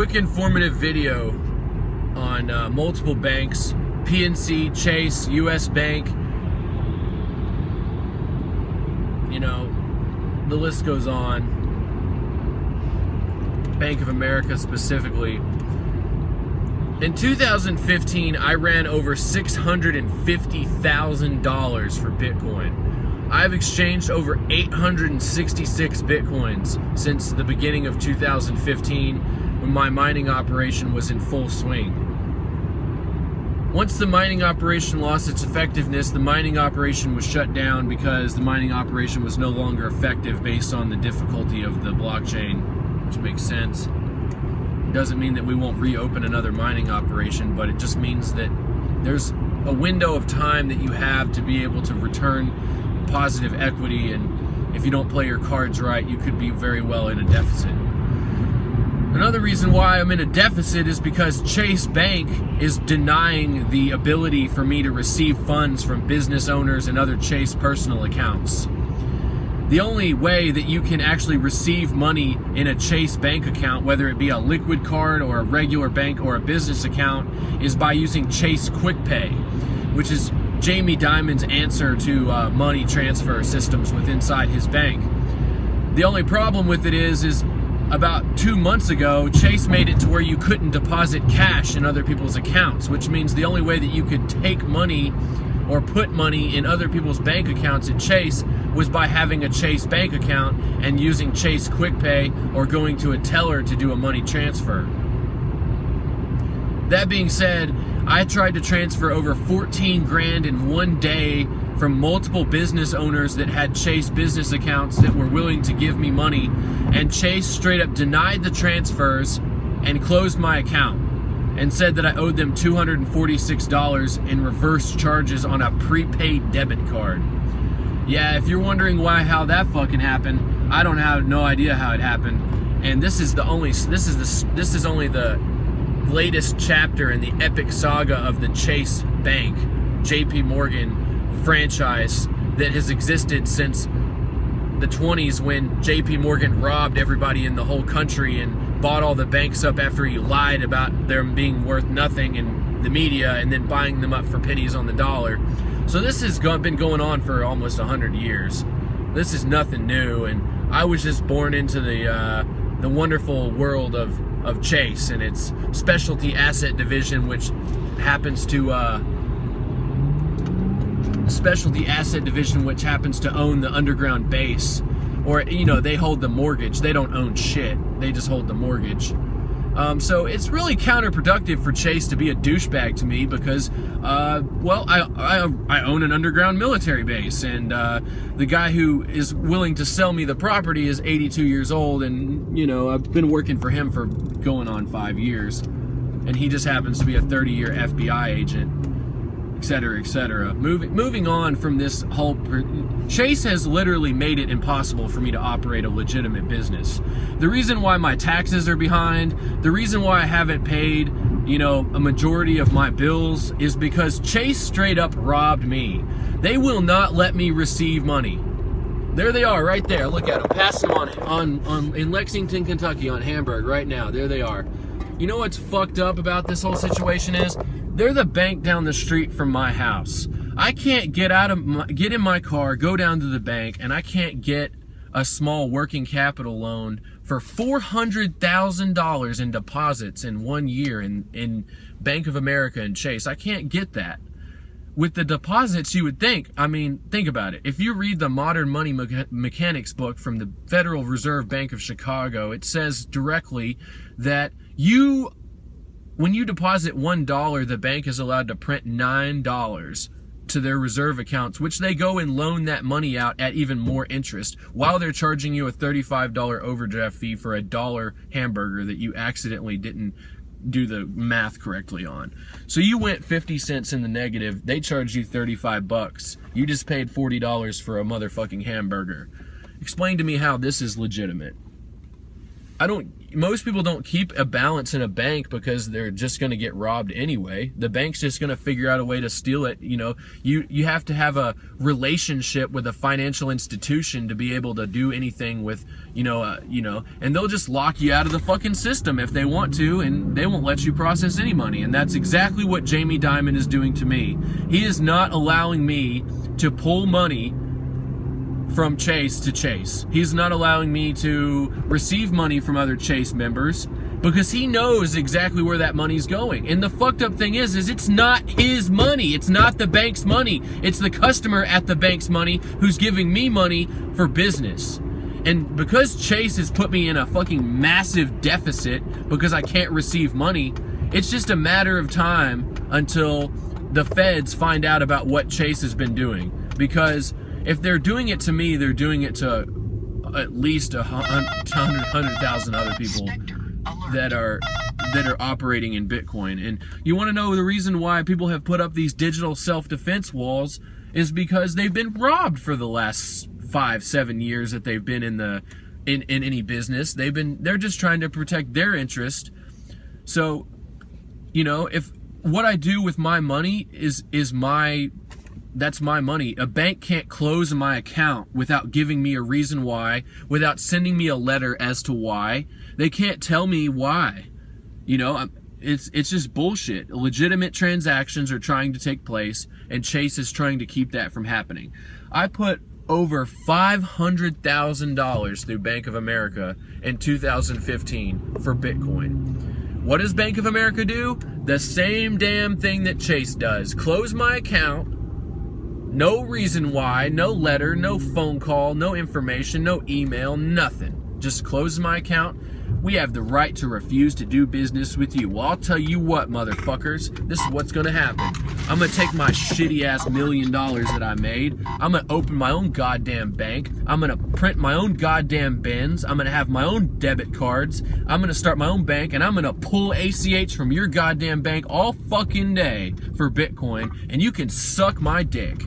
quick informative video on multiple banks, PNC, Chase, US Bank, you know, the list goes on. Bank of America specifically. In 2015, I ran over $650,000 for Bitcoin. I've exchanged over 866 Bitcoins since the beginning of 2015, when my mining operation was in full swing. Once the mining operation lost its effectiveness, the mining operation was shut down because the mining operation was no longer effective based on the difficulty of the blockchain, which makes sense. Doesn't mean that we won't reopen another mining operation, but it just means that there's a window of time that you have to be able to return positive equity, and if you don't play your cards right, you could be very well in a deficit. Another reason why I'm in a deficit is because Chase Bank is denying the ability for me to receive funds from business owners and other Chase personal accounts. The only way that you can actually receive money in a Chase Bank account, whether it be a liquid card or a regular bank or a business account, is by using Chase QuickPay, which is Jamie Dimon's answer to money transfer systems within inside his bank. The only problem with it is about 2 months ago, Chase made it to where you couldn't deposit cash in other people's accounts, which means the only way that you could take money or put money in other people's bank accounts at Chase was by having a Chase Bank account and using Chase QuickPay or going to a teller to do a money transfer. That being said, I tried to transfer over 14 grand in one day from multiple business owners that had Chase business accounts that were willing to give me money, and Chase straight up denied the transfers and closed my account and said that I owed them $246 in reverse charges on a prepaid debit card. Yeah, if you're wondering how that fucking happened, I don't have no idea how it happened. And this is only the latest chapter in the epic saga of the Chase Bank, JP Morgan franchise that has existed since the 20s, when JP Morgan robbed everybody in the whole country and bought all the banks up after he lied about them being worth nothing in the media and then buying them up for pennies on the dollar. So this has been going on for almost 100 years. This is nothing new, and I was just born into the wonderful world of Chase and its specialty asset division, which happens to own the underground base, or they hold the mortgage. They don't own shit. They just hold the mortgage. So it's really counterproductive for Chase to be a douchebag to me because, I own an underground military base, and the guy who is willing to sell me the property is 82 years old, and I've been working for him for going on 5 years, and he just happens to be a 30-year FBI agent, etc., etc. Moving on from this whole, Chase has literally made it impossible for me to operate a legitimate business. The reason why my taxes are behind, the reason why I haven't paid, a majority of my bills, is because Chase straight up robbed me. They will not let me receive money. There they are, right there. Look at them, passing them on in Lexington, Kentucky, on Hamburg right now. There they are. You know what's fucked up about this whole situation is? They're the bank down the street from my house. I can't get in my car, go down to the bank, and I can't get a small working capital loan for $400,000 in deposits in 1 year in Bank of America and Chase. I can't get that. With the deposits, you would think about it. If you read the Modern Money Mechanics book from the Federal Reserve Bank of Chicago, it says directly that when you deposit $1, the bank is allowed to print $9 to their reserve accounts, which they go and loan that money out at even more interest, while they're charging you a $35 overdraft fee for a $1 hamburger that you accidentally didn't do the math correctly on. So you went 50 cents in the negative, they charged you 35 bucks. You just paid $40 for a motherfucking hamburger. Explain to me how this is legitimate. most people don't keep a balance in a bank because they're just going to get robbed anyway. The bank's just going to figure out a way to steal it. You know, you have to have a relationship with a financial institution to be able to do anything with, and they'll just lock you out of the fucking system if they want to, and they won't let you process any money. And that's exactly what Jamie Dimon is doing to me. He is not allowing me to pull money from Chase to Chase. He's not allowing me to receive money from other Chase members because he knows exactly where that money's going. And the fucked up thing is it's not his money. It's not the bank's money. It's the customer at the bank's money who's giving me money for business. And because Chase has put me in a fucking massive deficit because I can't receive money, it's just a matter of time until the feds find out about what Chase has been doing. Because if they're doing it to me, they're doing it to at least 100,000 other people that are operating in Bitcoin. And you want to know the reason why people have put up these digital self-defense walls is because they've been robbed for the last 5-7 years that they've been in any business. They're just trying to protect their interest. So, if what I do with my money that's my money. A bank can't close my account without giving me a reason why, without sending me a letter as to why. They can't tell me why. It's just bullshit. Legitimate transactions are trying to take place, and Chase is trying to keep that from happening. I put over $500,000 through Bank of America in 2015 for Bitcoin. What does Bank of America do? The same damn thing that Chase does. Close my account. No reason why, no letter, no phone call, no information, no email, nothing. Just close my account. We have the right to refuse to do business with you. Well, I'll tell you what, motherfuckers. This is what's gonna happen. I'm gonna take my shitty ass $1 million that I made. I'm gonna open my own goddamn bank. I'm gonna print my own goddamn bins. I'm gonna have my own debit cards. I'm gonna start my own bank, and I'm gonna pull ACH from your goddamn bank all fucking day for Bitcoin, and you can suck my dick.